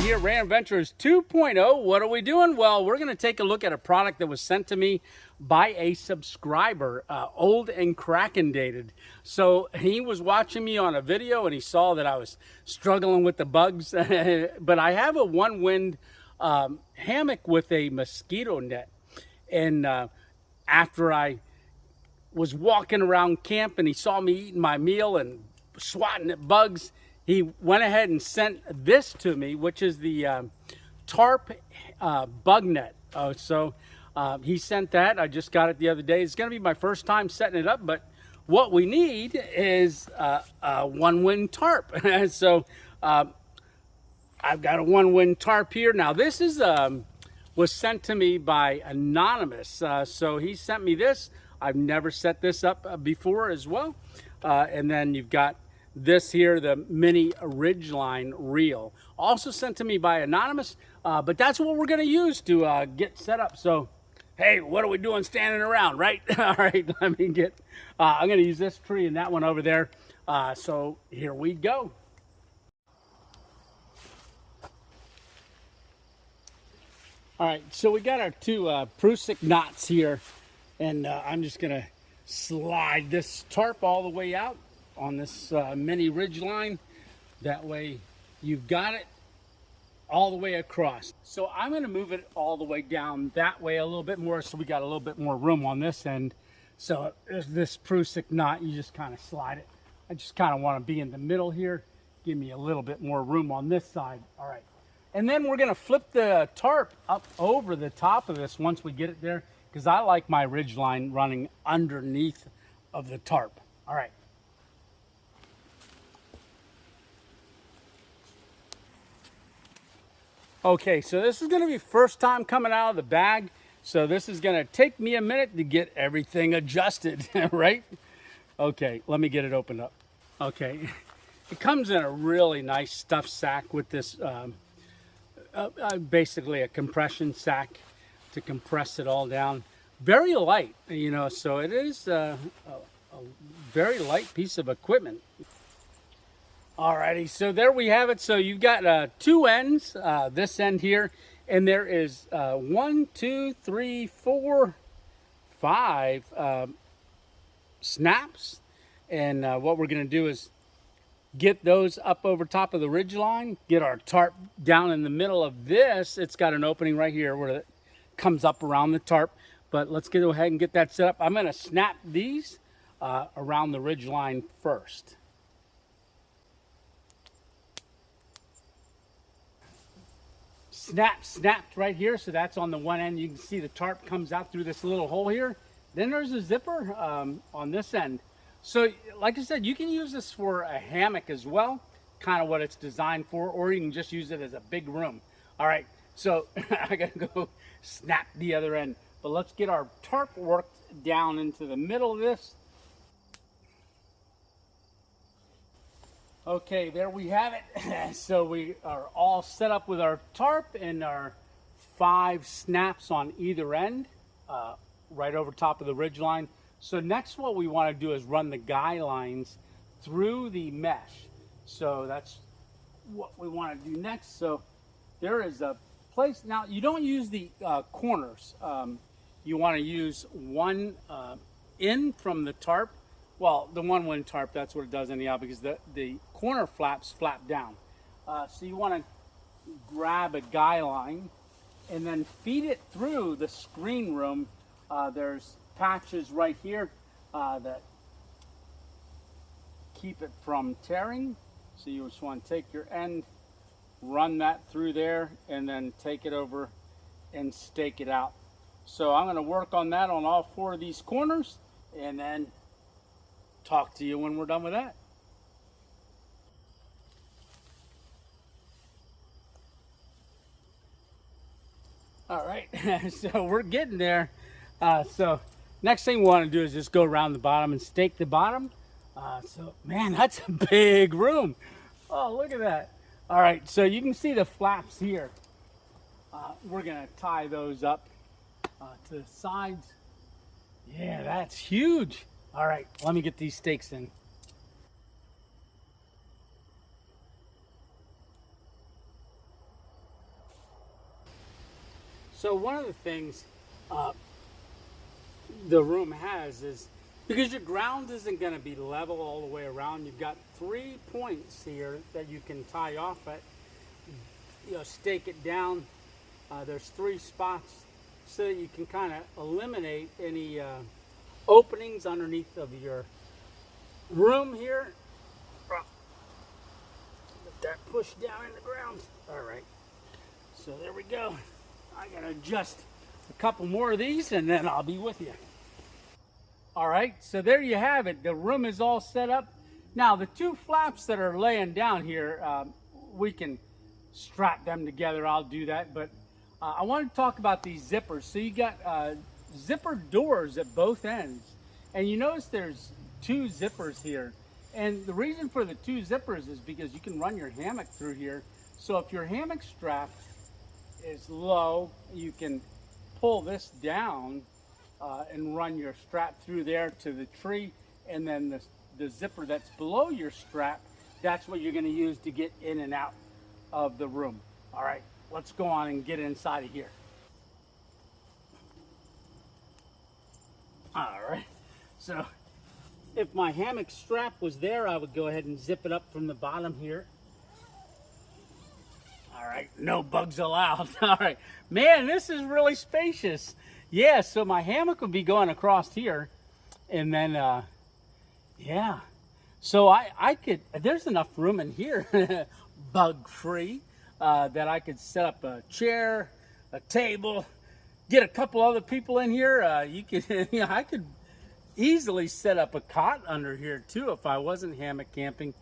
here, Random Adventures 2.0. What are we doing? Well, we're going to take a look at a product that was sent to me by a subscriber, old and Kraken dated. So he was watching me on a video and he saw that I was struggling with the bugs. But I have a Onewind hammock with a mosquito net. And after I was walking around camp and he saw me eating my meal and swatting at bugs, he went ahead and sent this to me, which is the Tarp Bugnet. He sent that. I just got it the other day. It's going to be my first time setting it up, but what we need is a Onewind Tarp. So I've got a Onewind Tarp here. Now this is was sent to me by Anonymous. So he sent me this. I've never set this up before as well. And then you've got this here, the mini Ridgeline reel, also sent to me by Anonymous, but that's what we're going to use to get set up. So, hey, what are we doing standing around, right? All right, let me get, I'm going to use this tree and that one over there. So here we go. All right, so we got our two Prusik knots here, and I'm just going to slide this tarp all the way out on this mini Ridgeline. That way you've got it all the way across. So I'm going to move it all the way down that way a little bit more, so we got a little bit more room on this end. So this Prusik knot, you just kind of slide it. I just kind of want to be in the middle here, give me a little bit more room on this side. All right, and then we're going to flip the tarp up over the top of this once we get it there, because I like my Ridgeline running underneath of the tarp. All right. Okay, so this is going to be first time coming out of the bag, so this is going to take me a minute to get everything adjusted, right? Okay, let me get it opened up. Okay, it comes in a really nice stuffed sack with this, basically a compression sack to compress it all down. Very light, you know, so it is a very light piece of equipment. Alrighty, so there we have it. So you've got two ends, this end here, and there is 1, 2, 3, 4, 5 snaps. And what we're going to do is get those up over top of the Ridgeline, get our tarp down in the middle of this. It's got an opening right here where it comes up around the tarp. But let's go ahead and get that set up. I'm going to snap these around the Ridgeline first. Snapped right here, so that's on the one end. You can see the tarp comes out through this little hole here. Then there's a zipper on this end. So like I said, you can use this for a hammock as well, kind of what it's designed for, or you can just use it as a big room. All right, so I gotta go snap the other end, but let's get our tarp worked down into the middle of this. Okay, there we have it. So we are all set up with our tarp and our 5 snaps on either end, right over top of the Ridgeline. So next what we want to do is run the guy lines through the mesh. So that's what we want to do next. So there is a place, now you don't use the corners. You want to use one in from the tarp. Well, the Onewind Tarp, that's what it does anyhow, because the corner flaps flap down. So you want to grab a guy line and then feed it through the screen room. There's patches right here that keep it from tearing. So you just want to take your end, run that through there, and then take it over and stake it out. So I'm going to work on that on all 4 of these corners, and then talk to you when we're done with that. All right, so we're getting there. So next thing we want to do is just go around the bottom and stake the bottom. So man, that's a big room. Oh, look at that. All right, so you can see the flaps here. We're gonna tie those up to the sides. Yeah, that's huge. All right, let me get these stakes in. So one of the things the room has is, because your ground isn't going to be level all the way around, you've got 3 points here that you can tie off at, stake it down. There's 3 spots so that you can kind of eliminate any openings underneath of your room here. Let that push down in the ground. All right, so there we go. I gotta adjust a couple more of these and then I'll be with you. All right, so there you have it. The room is all set up. Now the 2 flaps that are laying down here, we can strap them together. I'll do that, but I want to talk about these zippers. So you got zipper doors at both ends, and you notice there's 2 zippers here. And the reason for the 2 zippers is because you can run your hammock through here. So if your hammock strap is low, you can pull this down and run your strap through there to the tree, and then the zipper that's below your strap, that's what you're going to use to get in and out of the room. All right, let's go on and get inside of here. All right, so if my hammock strap was there, I would go ahead and zip it up from the bottom here. All right, no bugs allowed. All right, man, this is really spacious. Yeah, so my hammock would be going across here, and then, yeah. So I could, there's enough room in here, bug-free, that I could set up a chair, a table, get a couple other people in here. I could easily set up a cot under here too if I wasn't hammock camping.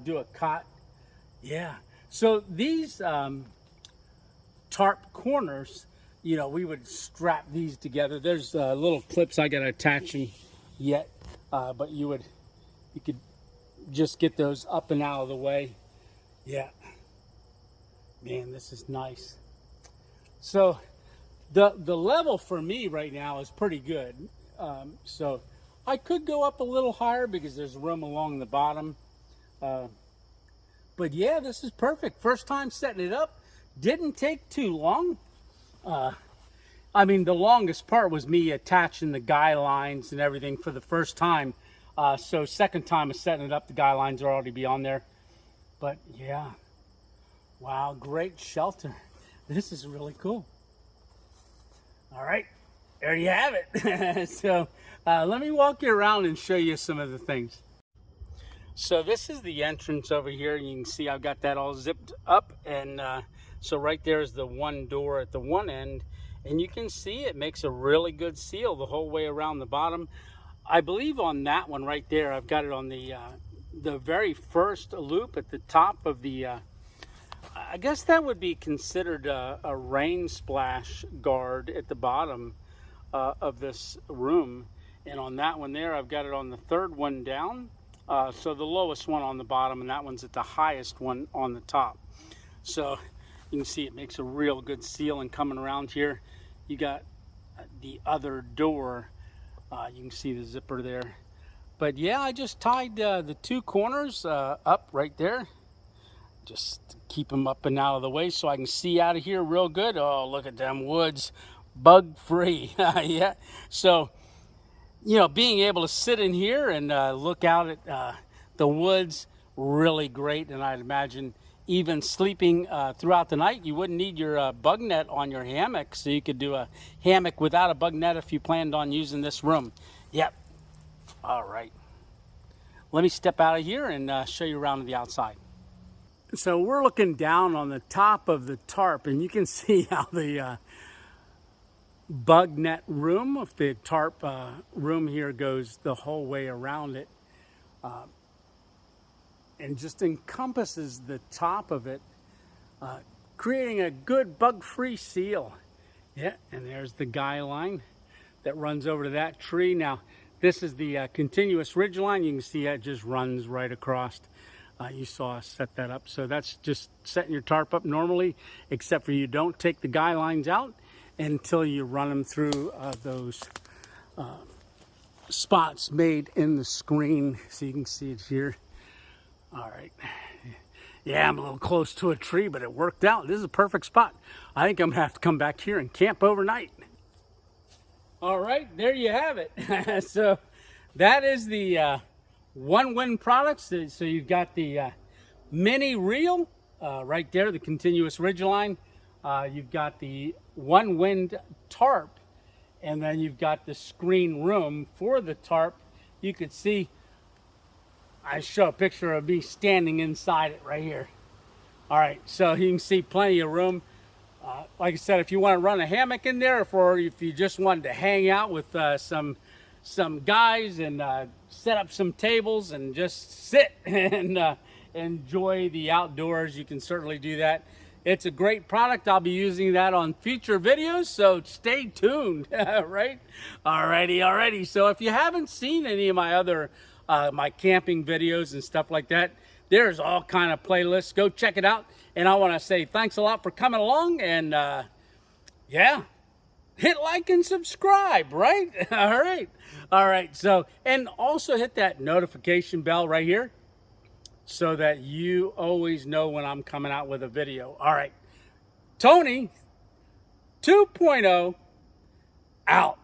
Do a cot, yeah. So these tarp corners, we would strap these together. There's little clips I got to attach them yet, but you could just get those up and out of the way. Yeah, man, this is nice. So the level for me right now is pretty good. So I could go up a little higher because there's room along the bottom. But yeah, this is perfect. First time setting it up. Didn't take too long. I mean, the longest part was me attaching the guy lines and everything for the first time. So second time of setting it up, the guy lines are already be on there. But yeah, wow, great shelter. This is really cool. All right, there you have it. So let me walk you around and show you some of the things. So this is the entrance over here. You can see I've got that all zipped up, and so right there is the one door at the one end, and you can see it makes a really good seal the whole way around the bottom. I believe on that one right there, I've got it on the very first loop at the top of the, I guess that would be considered a rain splash guard at the bottom of this room. And on that one there, I've got it on the third one down. So the lowest one on the bottom, and that one's at the highest one on the top. So you can see it makes a real good seal. And coming around here, you got the other door. You can see the zipper there. But yeah, I just tied the 2 corners up right there. Just keep them up and out of the way so I can see out of here real good. Oh, look at them woods, bug free. Yeah. So, being able to sit in here and look out at the woods, really great. And I'd imagine even sleeping throughout the night, you wouldn't need your bug net on your hammock. So you could do a hammock without a bug net if you planned on using this room. Yep. All right. Let me step out of here and show you around to the outside. So we're looking down on the top of the tarp, and you can see how the bug net room of the tarp room here goes the whole way around it, and just encompasses the top of it, creating a good bug-free seal. Yeah, and there's the guy line that runs over to that tree. Now this is the continuous ridge line. You can see it just runs right across. You saw us set that up. So that's just setting your tarp up normally, except for you don't take the guy lines out until you run them through those spots made in the screen. So you can see it here. All right. Yeah, I'm a little close to a tree, but it worked out. This is a perfect spot. I think I'm gonna have to come back here and camp overnight. All right, there you have it. So that is the OneWind products. So you've got the mini reel right there, the continuous ridgeline. You've got the OneWind Tarp, and then you've got the screen room for the tarp. You could see, I show a picture of me standing inside it right here. All right, so you can see plenty of room. Like I said, if you want to run a hammock in there, or if you just wanted to hang out with some guys and set up some tables and just sit and enjoy the outdoors, you can certainly do that. It's a great product. I'll be using that on future videos, so stay tuned. Right? Alrighty. So if you haven't seen any of my other my camping videos and stuff like that, there's all kind of playlists. Go check it out. And I want to say thanks a lot for coming along, and yeah, hit like and subscribe, right? All right. So, and also hit that notification bell right here so that you always know when I'm coming out with a video. All right, Tony 2.0 out.